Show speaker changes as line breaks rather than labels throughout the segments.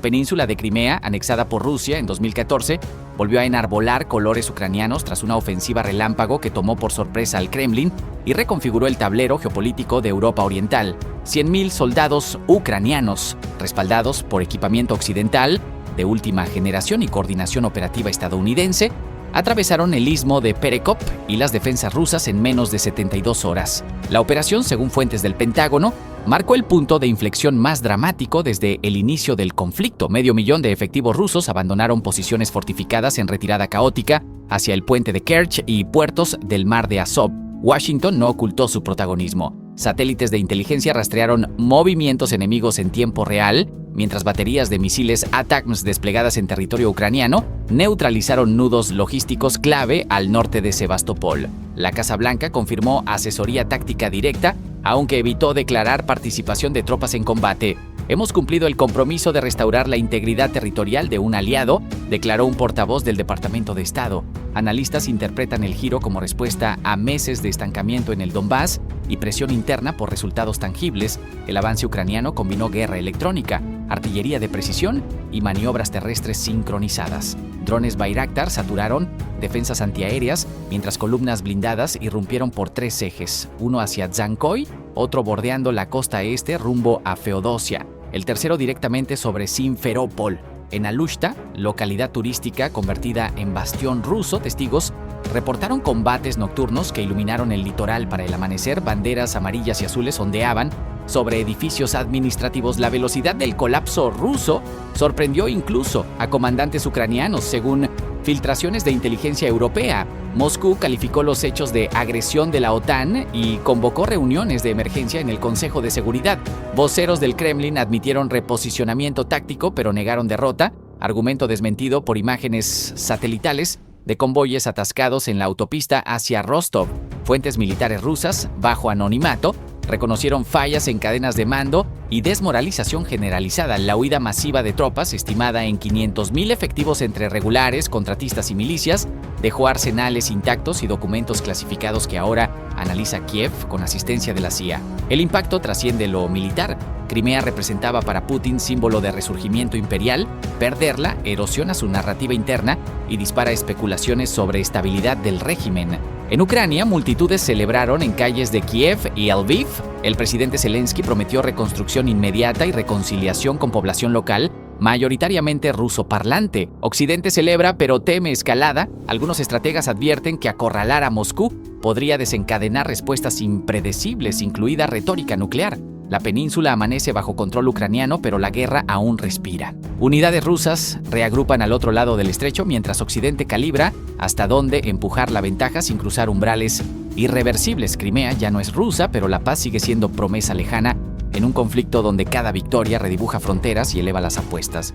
península de Crimea, anexada por Rusia en 2014, volvió a enarbolar colores ucranianos tras una ofensiva relámpago que tomó por sorpresa al Kremlin y reconfiguró el tablero geopolítico de Europa Oriental. 100.000 soldados ucranianos, respaldados por equipamiento occidental de última generación y coordinación operativa estadounidense, atravesaron el istmo de Perekop y las defensas rusas en menos de 72 horas. La operación, según fuentes del Pentágono, marcó el punto de inflexión más dramático desde el inicio del conflicto. 500.000 de efectivos rusos abandonaron posiciones fortificadas en retirada caótica hacia el puente de Kerch y puertos del mar de Azov. Washington no ocultó su protagonismo. Satélites de inteligencia rastrearon movimientos enemigos en tiempo real, mientras baterías de misiles ATACMS desplegadas en territorio ucraniano neutralizaron nudos logísticos clave al norte de Sebastopol. La Casa Blanca confirmó asesoría táctica directa, aunque evitó declarar participación de tropas en combate. Hemos cumplido el compromiso de restaurar la integridad territorial de un aliado, declaró un portavoz del Departamento de Estado. Analistas interpretan el giro como respuesta a meses de estancamiento en el Donbass y presión interna por resultados tangibles. El avance ucraniano combinó guerra electrónica, artillería de precisión y maniobras terrestres sincronizadas. Drones Bayraktar saturaron defensas antiaéreas, mientras columnas blindadas irrumpieron por 3 ejes, uno hacia Dzhankoy, otro bordeando la costa este rumbo a Feodosia, el tercero directamente sobre Simferópol. En Alushta, localidad turística convertida en bastión ruso, testigos reportaron combates nocturnos que iluminaron el litoral para el amanecer. Banderas amarillas y azules ondeaban sobre edificios administrativos. La velocidad del colapso ruso sorprendió incluso a comandantes ucranianos, según filtraciones de inteligencia europea. Moscú calificó los hechos de agresión de la OTAN y convocó reuniones de emergencia en el Consejo de Seguridad. Voceros del Kremlin admitieron reposicionamiento táctico, pero negaron derrota, argumento desmentido por imágenes satelitales de convoyes atascados en la autopista hacia Rostov. Fuentes militares rusas, bajo anonimato, reconocieron fallas en cadenas de mando y desmoralización generalizada. La huida masiva de tropas, estimada en 500.000 efectivos entre regulares, contratistas y milicias, dejó arsenales intactos y documentos clasificados que ahora analiza Kiev con asistencia de la CIA. El impacto trasciende lo militar. Crimea representaba para Putin símbolo de resurgimiento imperial. Perderla erosiona su narrativa interna y dispara especulaciones sobre estabilidad del régimen. En Ucrania, multitudes celebraron en calles de Kiev y Lviv. El presidente Zelensky prometió reconstrucción inmediata y reconciliación con población local, mayoritariamente ruso parlante. Occidente celebra, pero teme escalada. Algunos estrategas advierten que acorralar a Moscú podría desencadenar respuestas impredecibles, incluida retórica nuclear. La península amanece bajo control ucraniano, pero la guerra aún respira. Unidades rusas reagrupan al otro lado del estrecho, mientras Occidente calibra hasta dónde empujar la ventaja sin cruzar umbrales irreversibles. Crimea ya no es rusa, pero la paz sigue siendo promesa lejana en un conflicto donde cada victoria redibuja fronteras y eleva las apuestas.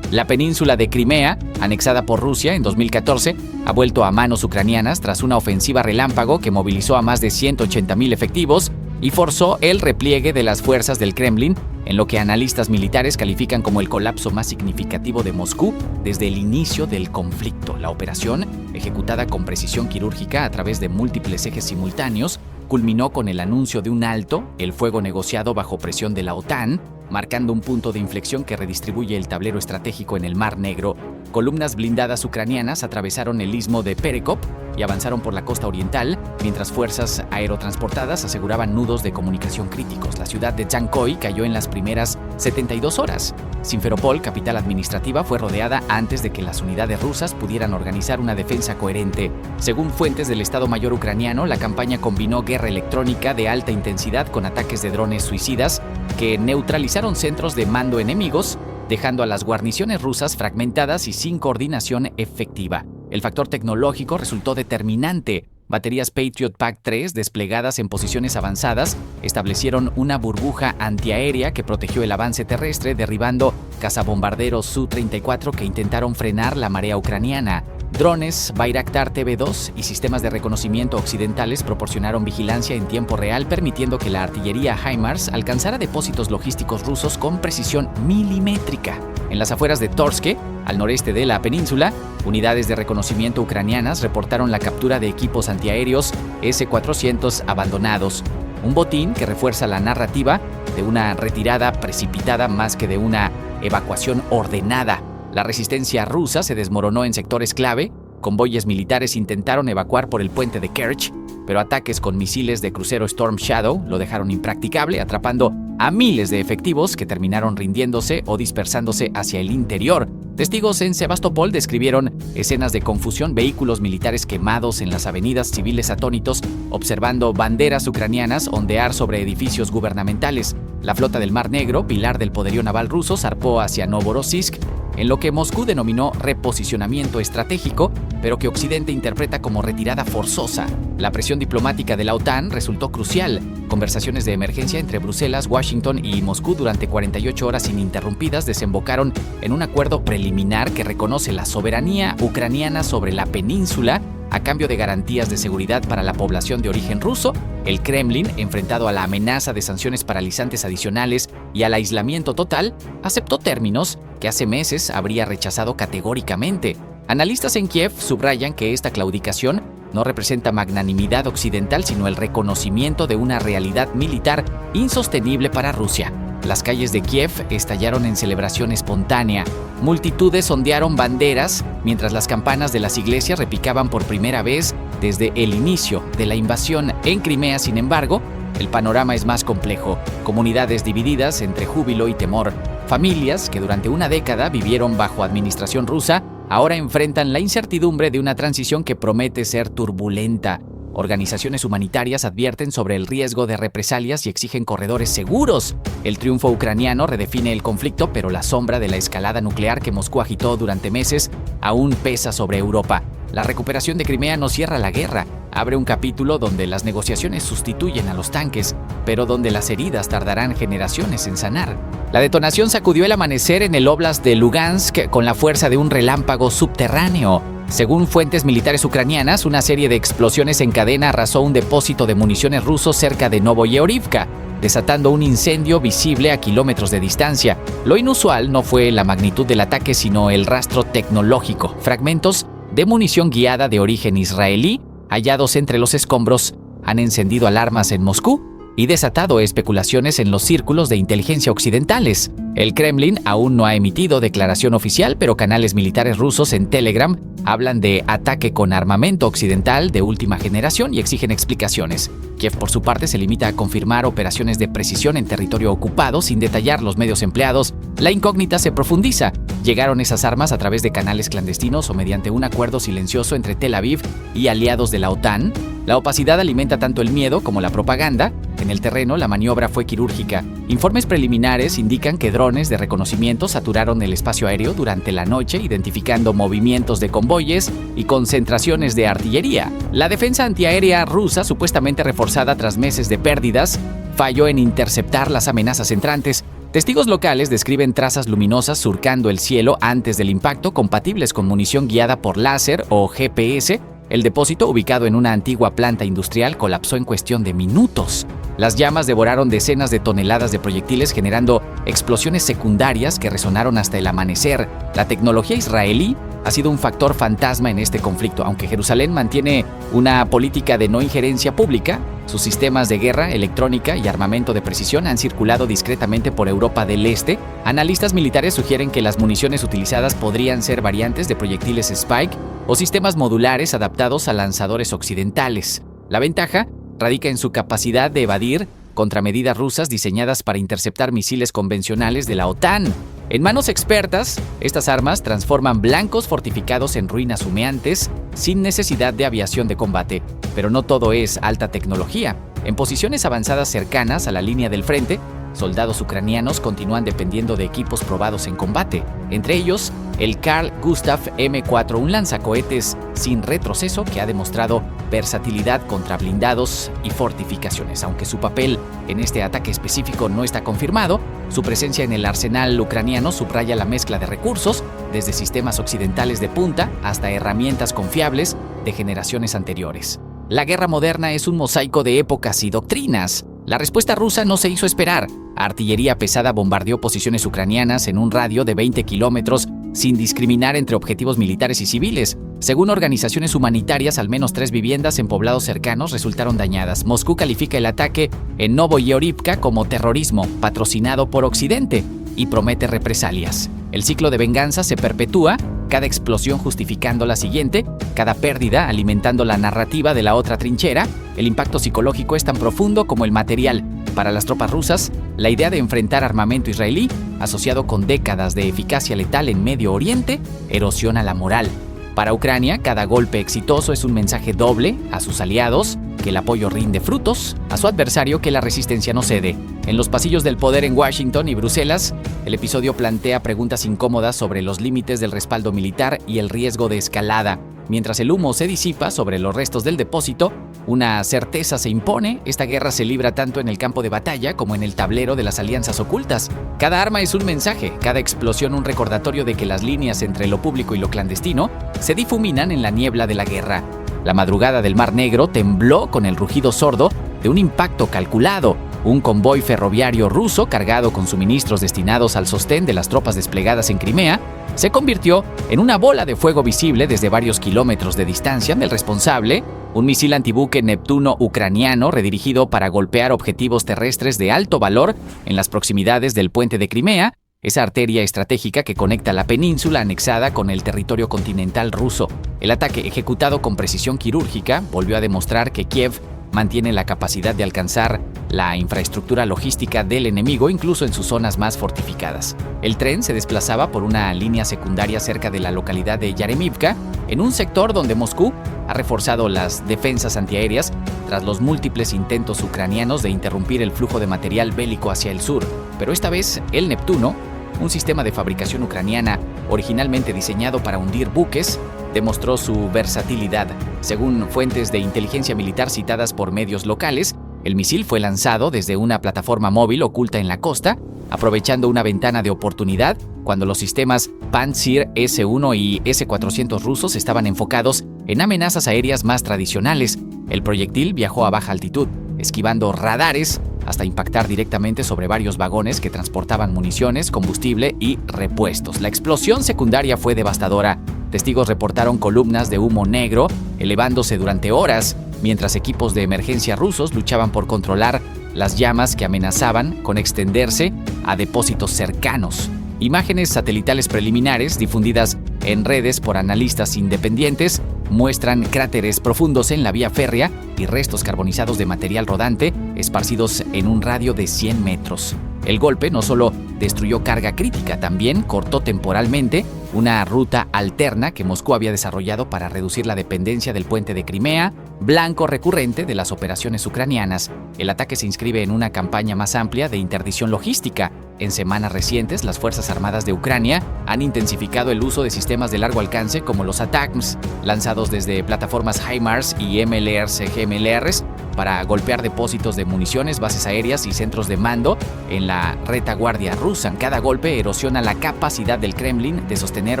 La península de Crimea, anexada por Rusia en 2014, ha vuelto a manos ucranianas tras una ofensiva relámpago que movilizó a más de 180.000 efectivos y forzó el repliegue de las fuerzas del Kremlin, en lo que analistas militares califican como el colapso más significativo de Moscú desde el inicio del conflicto. La operación, ejecutada con precisión quirúrgica a través de múltiples ejes simultáneos, culminó con el anuncio de un alto el fuego negociado bajo presión de la OTAN, marcando un punto de inflexión que redistribuye el tablero estratégico en el Mar Negro. Columnas blindadas ucranianas atravesaron el istmo de Perekop y avanzaron por la costa oriental, mientras fuerzas aerotransportadas aseguraban nudos de comunicación críticos. La ciudad de Dzhankoy cayó en las primeras 72 horas. Simferópol, capital administrativa, fue rodeada antes de que las unidades rusas pudieran organizar una defensa coherente. Según fuentes del Estado Mayor ucraniano, la campaña combinó guerra electrónica de alta intensidad con ataques de drones suicidas que neutralizaron centros de mando enemigos, dejando a las guarniciones rusas fragmentadas y sin coordinación efectiva. El factor tecnológico resultó determinante. Baterías Patriot PAC-3 desplegadas en posiciones avanzadas establecieron una burbuja antiaérea que protegió el avance terrestre, derribando cazabombarderos Su-34 que intentaron frenar la marea ucraniana. Drones Bayraktar TB2 y sistemas de reconocimiento occidentales proporcionaron vigilancia en tiempo real, permitiendo que la artillería HIMARS alcanzara depósitos logísticos rusos con precisión milimétrica. En las afueras de Torske, al noreste de la península, unidades de reconocimiento ucranianas reportaron la captura de equipos antiaéreos S-400 abandonados, un botín que refuerza la narrativa de una retirada precipitada más que de una evacuación ordenada. La resistencia rusa se desmoronó en sectores clave. Convoyes militares intentaron evacuar por el puente de Kerch, pero ataques con misiles de crucero Storm Shadow lo dejaron impracticable, atrapando a miles de efectivos que terminaron rindiéndose o dispersándose hacia el interior. Testigos en Sebastopol describieron escenas de confusión, vehículos militares quemados en las avenidas, civiles atónitos, observando banderas ucranianas ondear sobre edificios gubernamentales. La flota del Mar Negro, pilar del poderío naval ruso, zarpó hacia Novorossiysk, en lo que Moscú denominó reposicionamiento estratégico, pero que Occidente interpreta como retirada forzosa. La presión diplomática de la OTAN resultó crucial. Conversaciones de emergencia entre Bruselas, Washington y Moscú durante 48 horas ininterrumpidas desembocaron en un acuerdo preliminar que reconoce la soberanía ucraniana sobre la península a cambio de garantías de seguridad para la población de origen ruso. El Kremlin, enfrentado a la amenaza de sanciones paralizantes adicionales y al aislamiento total, aceptó términos que hace meses habría rechazado categóricamente. Analistas en Kiev subrayan que esta claudicación no representa magnanimidad occidental, sino el reconocimiento de una realidad militar insostenible para Rusia. Las calles de Kiev estallaron en celebración espontánea. Multitudes ondearon banderas, mientras las campanas de las iglesias repicaban por primera vez desde el inicio de la invasión. En Crimea, sin embargo, el panorama es más complejo. Comunidades divididas entre júbilo y temor. Familias que durante una década vivieron bajo administración rusa ahora enfrentan la incertidumbre de una transición que promete ser turbulenta. Organizaciones humanitarias advierten sobre el riesgo de represalias y exigen corredores seguros. El triunfo ucraniano redefine el conflicto, pero la sombra de la escalada nuclear que Moscú agitó durante meses aún pesa sobre Europa. La recuperación de Crimea no cierra la guerra, abre un capítulo donde las negociaciones sustituyen a los tanques, pero donde las heridas tardarán generaciones en sanar. La detonación sacudió el amanecer en el óblast de Lugansk con la fuerza de un relámpago subterráneo. Según fuentes militares ucranianas, una serie de explosiones en cadena arrasó un depósito de municiones ruso cerca de Novoyeorivka, desatando un incendio visible a kilómetros de distancia. Lo inusual no fue la magnitud del ataque, sino el rastro tecnológico. Fragmentos de munición guiada de origen israelí, hallados entre los escombros, han encendido alarmas en Moscú y desatado especulaciones en los círculos de inteligencia occidentales. El Kremlin aún no ha emitido declaración oficial, pero canales militares rusos en Telegram hablan de ataque con armamento occidental de última generación y exigen explicaciones. Kiev, por su parte, se limita a confirmar operaciones de precisión en territorio ocupado sin detallar los medios empleados. La incógnita se profundiza. ¿Llegaron esas armas a través de canales clandestinos o mediante un acuerdo silencioso entre Tel Aviv y aliados de la OTAN? La opacidad alimenta tanto el miedo como la propaganda. En el terreno, la maniobra fue quirúrgica. Informes preliminares indican que drones de reconocimiento saturaron el espacio aéreo durante la noche, identificando movimientos de convoyes y concentraciones de artillería. La defensa antiaérea rusa, supuestamente reforzada tras meses de pérdidas, falló en interceptar las amenazas entrantes. Testigos locales describen trazas luminosas surcando el cielo antes del impacto, compatibles con munición guiada por láser o GPS. El depósito, ubicado en una antigua planta industrial, colapsó en cuestión de minutos. Las llamas devoraron decenas de toneladas de proyectiles, generando explosiones secundarias que resonaron hasta el amanecer. La tecnología israelí ha sido un factor fantasma en este conflicto. Aunque Jerusalén mantiene una política de no injerencia pública, sus sistemas de guerra, electrónica y armamento de precisión han circulado discretamente por Europa del Este. Analistas militares sugieren que las municiones utilizadas podrían ser variantes de proyectiles Spike o sistemas modulares adaptados a lanzadores occidentales. La ventaja radica en su capacidad de evadir contramedidas rusas diseñadas para interceptar misiles convencionales de la OTAN. En manos expertas, estas armas transforman blancos fortificados en ruinas humeantes sin necesidad de aviación de combate. Pero no todo es alta tecnología. En posiciones avanzadas cercanas a la línea del frente, soldados ucranianos continúan dependiendo de equipos probados en combate. Entre ellos, el Carl Gustav M4, un lanzacohetes sin retroceso que ha demostrado versatilidad contra blindados y fortificaciones. Aunque su papel en este ataque específico no está confirmado, su presencia en el arsenal ucraniano subraya la mezcla de recursos, desde sistemas occidentales de punta hasta herramientas confiables de generaciones anteriores. La guerra moderna es un mosaico de épocas y doctrinas. La respuesta rusa no se hizo esperar. Artillería pesada bombardeó posiciones ucranianas en un radio de 20 kilómetros sin discriminar entre objetivos militares y civiles. Según organizaciones humanitarias, al menos 3 viviendas en poblados cercanos resultaron dañadas. Moscú califica el ataque en Novoyeorivka como terrorismo patrocinado por Occidente. y promete represalias. El ciclo de venganza se perpetúa, cada explosión justificando la siguiente, cada pérdida alimentando la narrativa de la otra trinchera. El impacto psicológico es tan profundo como el material. Para las tropas rusas, la idea de enfrentar armamento israelí, asociado con décadas de eficacia letal en Medio Oriente, erosiona la moral. Para Ucrania, cada golpe exitoso es un mensaje doble a sus aliados, que el apoyo rinde frutos, a su adversario que la resistencia no cede. En los pasillos del poder en Washington y Bruselas, el episodio plantea preguntas incómodas sobre los límites del respaldo militar y el riesgo de escalada. Mientras el humo se disipa sobre los restos del depósito, una certeza se impone: esta guerra se libra tanto en el campo de batalla como en el tablero de las alianzas ocultas. Cada arma es un mensaje, cada explosión un recordatorio de que las líneas entre lo público y lo clandestino se difuminan en la niebla de la guerra. La madrugada del Mar Negro tembló con el rugido sordo de un impacto calculado. Un convoy ferroviario ruso cargado con suministros destinados al sostén de las tropas desplegadas en Crimea se convirtió en una bola de fuego visible desde varios kilómetros de distancia del responsable, un misil antibuque Neptuno ucraniano redirigido para golpear objetivos terrestres de alto valor en las proximidades del puente de Crimea, esa arteria estratégica que conecta la península anexada con el territorio continental ruso. El ataque, ejecutado con precisión quirúrgica, volvió a demostrar que Kiev mantiene la capacidad de alcanzar la infraestructura logística del enemigo incluso en sus zonas más fortificadas. El tren se desplazaba por una línea secundaria cerca de la localidad de Yaremivka, en un sector donde Moscú ha reforzado las defensas antiaéreas tras los múltiples intentos ucranianos de interrumpir el flujo de material bélico hacia el sur. Pero esta vez, el Neptuno, un sistema de fabricación ucraniana originalmente diseñado para hundir buques, demostró su versatilidad. Según fuentes de inteligencia militar citadas por medios locales, el misil fue lanzado desde una plataforma móvil oculta en la costa, aprovechando una ventana de oportunidad cuando los sistemas Pantsir S-1 y S-400 rusos estaban enfocados en amenazas aéreas más tradicionales. El proyectil viajó a baja altitud, esquivando radares, hasta impactar directamente sobre varios vagones que transportaban municiones, combustible y repuestos. La explosión secundaria fue devastadora. Testigos reportaron columnas de humo negro elevándose durante horas, mientras equipos de emergencia rusos luchaban por controlar las llamas que amenazaban con extenderse a depósitos cercanos. Imágenes satelitales preliminares difundidas en redes por analistas independientes muestran cráteres profundos en la vía férrea y restos carbonizados de material rodante esparcidos en un radio de 100 metros. El golpe no solo destruyó carga crítica, también cortó temporalmente una ruta alterna que Moscú había desarrollado para reducir la dependencia del puente de Crimea, blanco recurrente de las operaciones ucranianas. El ataque se inscribe en una campaña más amplia de interdicción logística. En semanas recientes, las Fuerzas Armadas de Ucrania han intensificado el uso de sistemas de largo alcance como los ATACMS, lanzados desde plataformas HIMARS y MLRS-GMLRs, para golpear depósitos de municiones, bases aéreas y centros de mando en la retaguardia rusa. Cada golpe erosiona la capacidad del Kremlin de sostener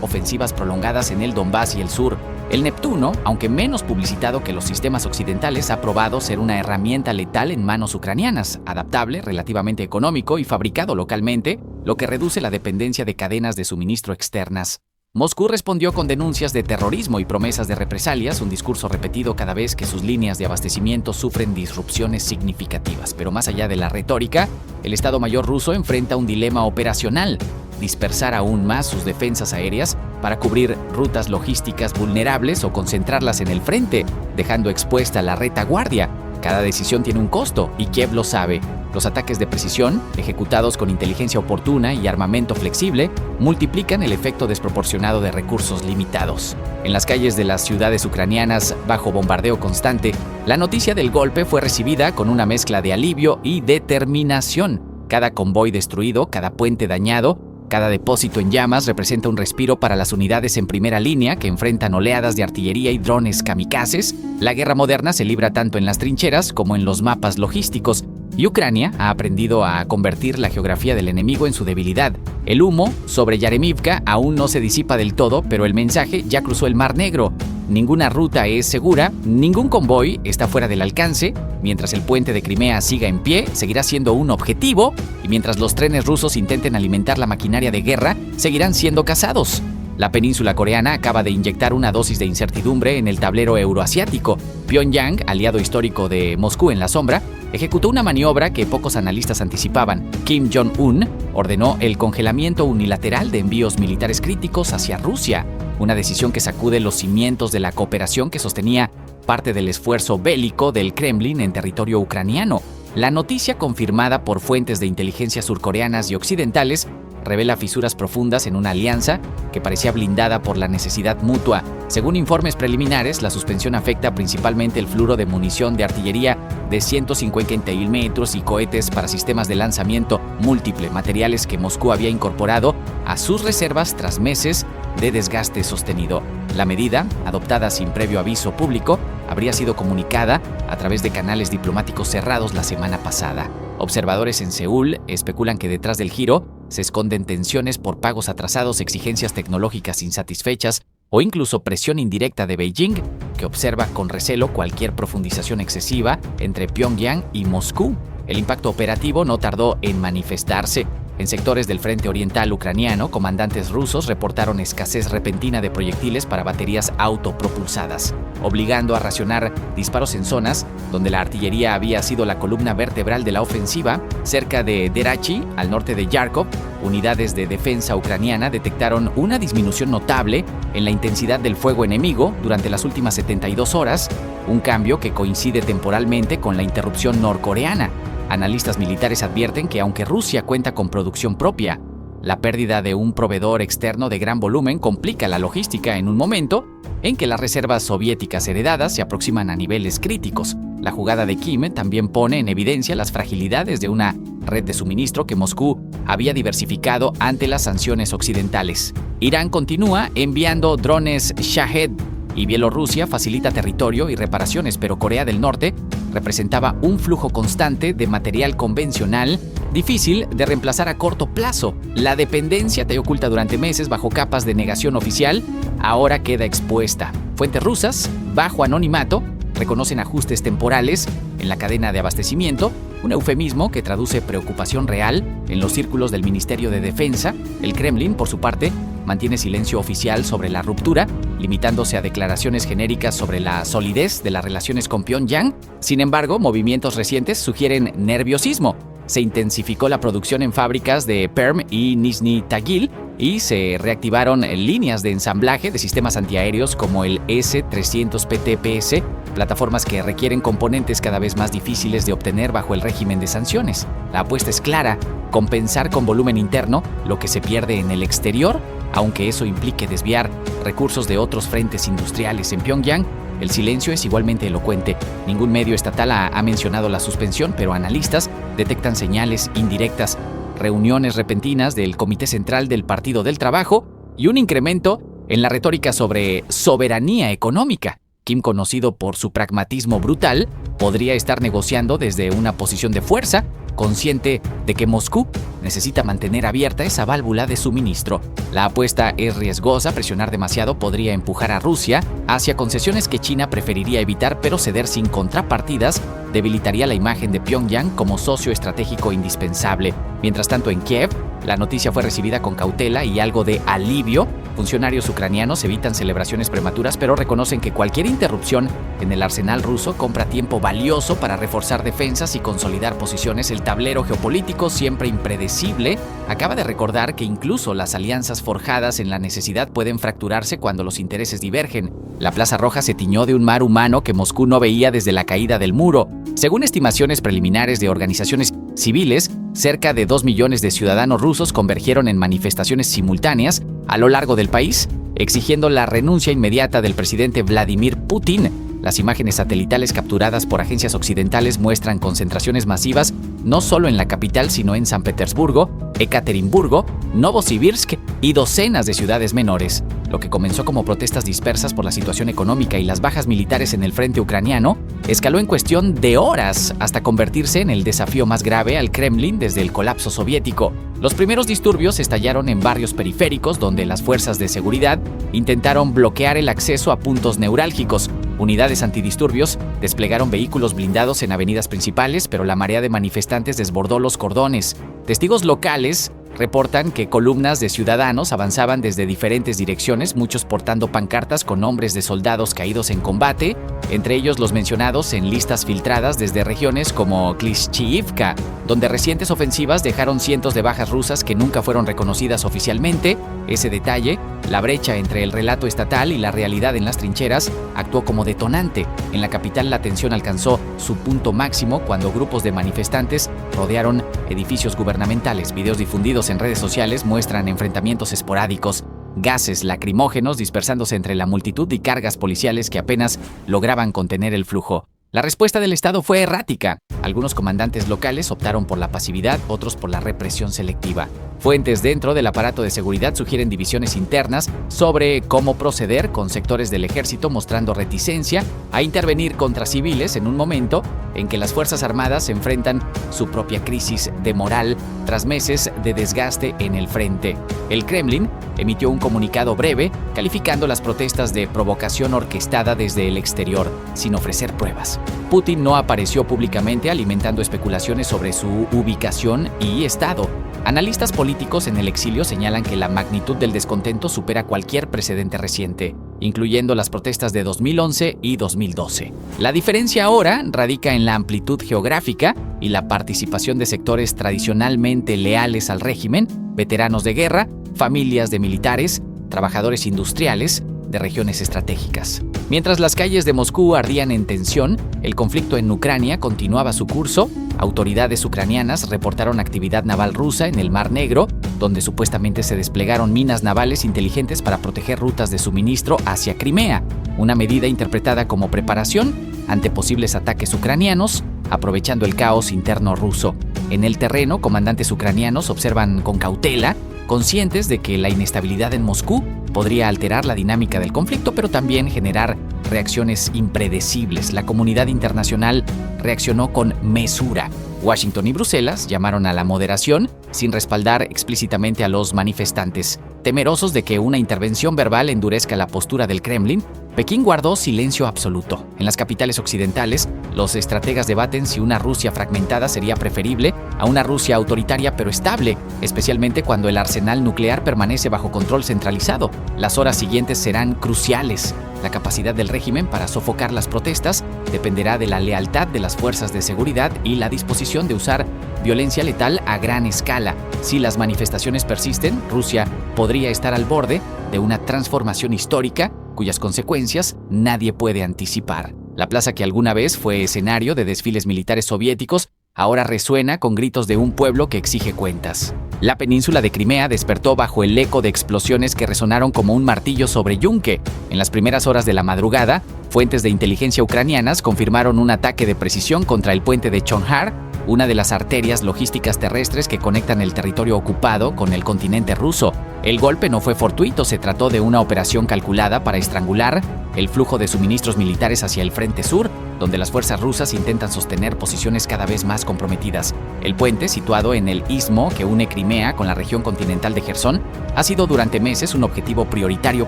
ofensivas prolongadas en el Donbass y el sur. El Neptuno, aunque menos publicitado que los sistemas occidentales, ha probado ser una herramienta letal en manos ucranianas, adaptable, relativamente económico y fabricado localmente, lo que reduce la dependencia de cadenas de suministro externas. Moscú respondió con denuncias de terrorismo y promesas de represalias, un discurso repetido cada vez que sus líneas de abastecimiento sufren disrupciones significativas. Pero más allá de la retórica, el Estado Mayor ruso enfrenta un dilema operacional: dispersar aún más sus defensas aéreas para cubrir rutas logísticas vulnerables o concentrarlas en el frente, dejando expuesta la retaguardia. Cada decisión tiene un costo y Kiev lo sabe. Los ataques de precisión, ejecutados con inteligencia oportuna y armamento flexible, multiplican el efecto desproporcionado de recursos limitados. En las calles de las ciudades ucranianas, bajo bombardeo constante, la noticia del golpe fue recibida con una mezcla de alivio y determinación. Cada convoy destruido, cada puente dañado, cada depósito en llamas representa un respiro para las unidades en primera línea que enfrentan oleadas de artillería y drones kamikazes. La guerra moderna se libra tanto en las trincheras como en los mapas logísticos, y Ucrania ha aprendido a convertir la geografía del enemigo en su debilidad. El humo sobre Yaremivka aún no se disipa del todo, pero el mensaje ya cruzó el Mar Negro. Ninguna ruta es segura, ningún convoy está fuera del alcance. Mientras el puente de Crimea siga en pie, seguirá siendo un objetivo, y mientras los trenes rusos intenten alimentar la maquinaria de guerra, seguirán siendo cazados. La península coreana acaba de inyectar una dosis de incertidumbre en el tablero euroasiático. Pyongyang, aliado histórico de Moscú en la sombra, ejecutó una maniobra que pocos analistas anticipaban. Kim Jong-un ordenó el congelamiento unilateral de envíos militares críticos hacia Rusia, una decisión que sacude los cimientos de la cooperación que sostenía parte del esfuerzo bélico del Kremlin en territorio ucraniano. La noticia, confirmada por fuentes de inteligencia surcoreanas y occidentales, revela fisuras profundas en una alianza que parecía blindada por la necesidad mutua. Según informes preliminares, la suspensión afecta principalmente el flujo de munición de artillería de 150 mm y cohetes para sistemas de lanzamiento múltiple, materiales que Moscú había incorporado a sus reservas tras meses de desgaste sostenido. La medida, adoptada sin previo aviso público, habría sido comunicada a través de canales diplomáticos cerrados la semana pasada. Observadores en Seúl especulan que detrás del giro se esconden tensiones por pagos atrasados, exigencias tecnológicas insatisfechas o incluso presión indirecta de Beijing, que observa con recelo cualquier profundización excesiva entre Pyongyang y Moscú. El impacto operativo no tardó en manifestarse. En sectores del frente oriental ucraniano, comandantes rusos reportaron escasez repentina de proyectiles para baterías autopropulsadas, obligando a racionar disparos en zonas donde la artillería había sido la columna vertebral de la ofensiva. Cerca de Derachi, al norte de Yarkov, unidades de defensa ucraniana detectaron una disminución notable en la intensidad del fuego enemigo durante las últimas 72 horas, un cambio que coincide temporalmente con la interrupción norcoreana. Analistas militares advierten que aunque Rusia cuenta con producción propia, la pérdida de un proveedor externo de gran volumen complica la logística en un momento en que las reservas soviéticas heredadas se aproximan a niveles críticos. La jugada de Kim también pone en evidencia las fragilidades de una red de suministro que Moscú había diversificado ante las sanciones occidentales. Irán continúa enviando drones Shahed y Bielorrusia facilita territorio y reparaciones, pero Corea del Norte representaba un flujo constante de material convencional difícil de reemplazar a corto plazo. La dependencia, oculta durante meses bajo capas de negación oficial, ahora queda expuesta. Fuentes rusas, bajo anonimato, reconocen ajustes temporales en la cadena de abastecimiento, un eufemismo que traduce preocupación real en los círculos del Ministerio de Defensa. El Kremlin, por su parte, mantiene silencio oficial sobre la ruptura, limitándose a declaraciones genéricas sobre la solidez de las relaciones con Pyongyang. Sin embargo, movimientos recientes sugieren nerviosismo. Se intensificó la producción en fábricas de Perm y Nizhny Tagil y se reactivaron líneas de ensamblaje de sistemas antiaéreos como el S-300 PTPS, plataformas que requieren componentes cada vez más difíciles de obtener bajo el régimen de sanciones. La apuesta es clara: compensar con volumen interno lo que se pierde en el exterior, aunque eso implique desviar recursos de otros frentes industriales. En Pyongyang, el silencio es igualmente elocuente. Ningún medio estatal ha mencionado la suspensión, pero analistas detectan señales indirectas: reuniones repentinas del Comité Central del Partido del Trabajo y un incremento en la retórica sobre soberanía económica. Kim, conocido por su pragmatismo brutal, podría estar negociando desde una posición de fuerza, consciente de que Moscú necesita mantener abierta esa válvula de suministro. La apuesta es riesgosa. Presionar demasiado podría empujar a Rusia hacia concesiones que China preferiría evitar, pero ceder sin contrapartidas debilitaría la imagen de Pyongyang como socio estratégico indispensable. Mientras tanto, en Kiev, la noticia fue recibida con cautela y algo de alivio. Funcionarios ucranianos evitan celebraciones prematuras, pero reconocen que cualquier interrupción en el arsenal ruso compra tiempo valioso para reforzar defensas y consolidar posiciones. El tablero geopolítico, siempre impredecible, acaba de recordar que incluso las alianzas forjadas en la necesidad pueden fracturarse cuando los intereses divergen. La Plaza Roja se tiñó de un mar humano que Moscú no veía desde la caída del muro. Según estimaciones preliminares de organizaciones civiles, cerca de 2 millones de ciudadanos rusos convergieron en manifestaciones simultáneas a lo largo del país, exigiendo la renuncia inmediata del presidente Vladimir Putin. Las imágenes satelitales capturadas por agencias occidentales muestran concentraciones masivas no solo en la capital, sino en San Petersburgo, Ekaterimburgo, Novosibirsk y docenas de ciudades menores. Lo que comenzó como protestas dispersas por la situación económica y las bajas militares en el frente ucraniano, escaló en cuestión de horas hasta convertirse en el desafío más grave al Kremlin desde el colapso soviético. Los primeros disturbios estallaron en barrios periféricos donde las fuerzas de seguridad intentaron bloquear el acceso a puntos neurálgicos. Unidades antidisturbios desplegaron vehículos blindados en avenidas principales, pero la marea de manifestantes desbordó los cordones. Testigos locales reportan que columnas de ciudadanos avanzaban desde diferentes direcciones, muchos portando pancartas con nombres de soldados caídos en combate, entre ellos los mencionados en listas filtradas desde regiones como Klishchiivka, donde recientes ofensivas dejaron cientos de bajas rusas que nunca fueron reconocidas oficialmente. Ese detalle, la brecha entre el relato estatal y la realidad en las trincheras, actuó como detonante. En la capital la tensión alcanzó su punto máximo cuando grupos de manifestantes rodearon edificios gubernamentales. Videos difundidos en redes sociales muestran enfrentamientos esporádicos, gases lacrimógenos dispersándose entre la multitud y cargas policiales que apenas lograban contener el flujo. La respuesta del Estado fue errática. Algunos comandantes locales optaron por la pasividad, otros por la represión selectiva. Fuentes dentro del aparato de seguridad sugieren divisiones internas sobre cómo proceder, con sectores del ejército mostrando reticencia a intervenir contra civiles en un momento en que las Fuerzas Armadas enfrentan su propia crisis de moral tras meses de desgaste en el frente. El Kremlin emitió un comunicado breve calificando las protestas de provocación orquestada desde el exterior, sin ofrecer pruebas. Putin no apareció públicamente alimentando especulaciones sobre su ubicación y estado. Analistas políticos en el exilio señalan que la magnitud del descontento supera cualquier precedente reciente, incluyendo las protestas de 2011 y 2012. La diferencia ahora radica en la amplitud geográfica y la participación de sectores tradicionalmente leales al régimen, veteranos de guerra, familias de militares, trabajadores industriales de regiones estratégicas. Mientras las calles de Moscú ardían en tensión, el conflicto en Ucrania continuaba su curso. Autoridades ucranianas reportaron actividad naval rusa en el Mar Negro, donde supuestamente se desplegaron minas navales inteligentes para proteger rutas de suministro hacia Crimea, una medida interpretada como preparación ante posibles ataques ucranianos, aprovechando el caos interno ruso. En el terreno, comandantes ucranianos observan con cautela, conscientes de que la inestabilidad en Moscú podría alterar la dinámica del conflicto, pero también generar reacciones impredecibles. La comunidad internacional reaccionó con mesura. Washington y Bruselas llamaron a la moderación sin respaldar explícitamente a los manifestantes. Temerosos de que una intervención verbal endurezca la postura del Kremlin, Pekín guardó silencio absoluto. En las capitales occidentales, los estrategas debaten si una Rusia fragmentada sería preferible a una Rusia autoritaria pero estable, especialmente cuando el arsenal nuclear permanece bajo control centralizado. Las horas siguientes serán cruciales. La capacidad del régimen para sofocar las protestas dependerá de la lealtad de las fuerzas de seguridad y la disposición de usar violencia letal a gran escala. Si las manifestaciones persisten, Rusia podría estar al borde de una transformación histórica cuyas consecuencias nadie puede anticipar. La plaza que alguna vez fue escenario de desfiles militares soviéticos ahora resuena con gritos de un pueblo que exige cuentas. La península de Crimea despertó bajo el eco de explosiones que resonaron como un martillo sobre yunque. En las primeras horas de la madrugada, fuentes de inteligencia ucranianas confirmaron un ataque de precisión contra el puente de Chonhar, una de las arterias logísticas terrestres que conectan el territorio ocupado con el continente ruso. El golpe no fue fortuito, se trató de una operación calculada para estrangular el flujo de suministros militares hacia el frente sur, donde las fuerzas rusas intentan sostener posiciones cada vez más comprometidas. El puente, situado en el istmo que une Crimea con la región continental de Jersón, ha sido durante meses un objetivo prioritario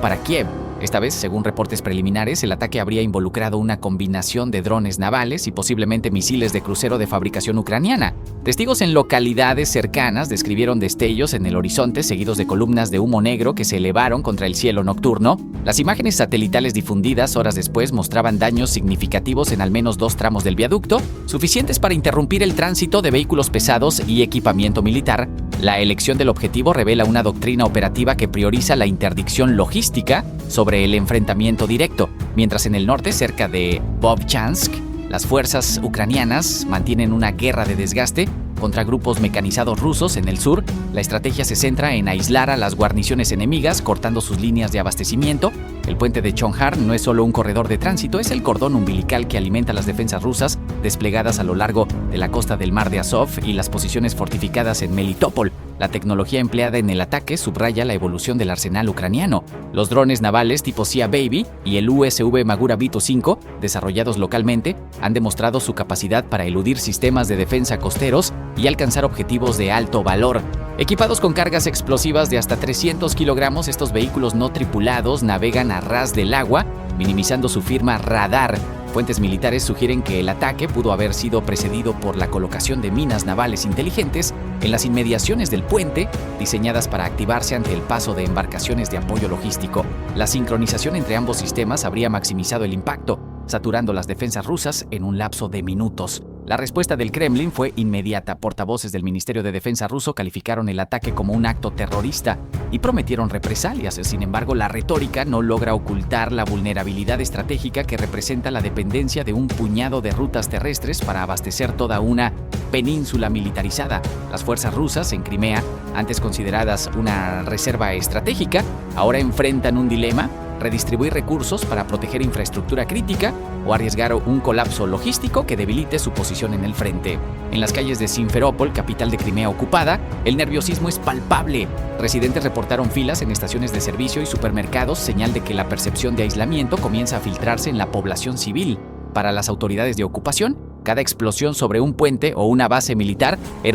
para Kiev. Esta vez, según reportes preliminares, el ataque habría involucrado una combinación de drones navales y posiblemente misiles de crucero de fabricación ucraniana. Testigos en localidades cercanas describieron destellos en el horizonte seguidos de columnas de humo negro que se elevaron contra el cielo nocturno. Las imágenes satelitales difundidas horas después mostraban daños significativos en al menos 2 tramos del viaducto, suficientes para interrumpir el tránsito de vehículos pesados y equipamiento militar. La elección del objetivo revela una doctrina operativa que prioriza la interdicción logística sobre el enfrentamiento directo, mientras en el norte, cerca de Vovchansk, las fuerzas ucranianas mantienen una guerra de desgaste contra grupos mecanizados rusos. En el sur, la estrategia se centra en aislar a las guarniciones enemigas, cortando sus líneas de abastecimiento. El puente de Chonhar no es solo un corredor de tránsito, es el cordón umbilical que alimenta las defensas rusas desplegadas a lo largo de la costa del Mar de Azov y las posiciones fortificadas en Melitopol. La tecnología empleada en el ataque subraya la evolución del arsenal ucraniano. Los drones navales tipo Sea Baby y el USV Magura V-5, desarrollados localmente, han demostrado su capacidad para eludir sistemas de defensa costeros y alcanzar objetivos de alto valor. Equipados con cargas explosivas de hasta 300 kilogramos, estos vehículos no tripulados navegan a ras del agua, minimizando su firma radar. Fuentes militares sugieren que el ataque pudo haber sido precedido por la colocación de minas navales inteligentes en las inmediaciones del puente, diseñadas para activarse ante el paso de embarcaciones de apoyo logístico. La sincronización entre ambos sistemas habría maximizado el impacto, saturando las defensas rusas en un lapso de minutos. La respuesta del Kremlin fue inmediata. Portavoces del Ministerio de Defensa ruso calificaron el ataque como un acto terrorista y prometieron represalias. Sin embargo, la retórica no logra ocultar la vulnerabilidad estratégica que representa la dependencia de un puñado de rutas terrestres para abastecer toda una península militarizada. Las fuerzas rusas en Crimea, antes consideradas una reserva estratégica, ahora enfrentan un dilema: redistribuir recursos para proteger infraestructura crítica o arriesgar un colapso logístico que debilite su posición en el frente. En las calles de Simferópol, capital de Crimea ocupada, el nerviosismo es palpable. Residentes reportaron filas en estaciones de servicio y supermercados, señal de que la percepción de aislamiento comienza a filtrarse en la población civil. Para las autoridades de ocupación, cada explosión sobre un puente o una base militar era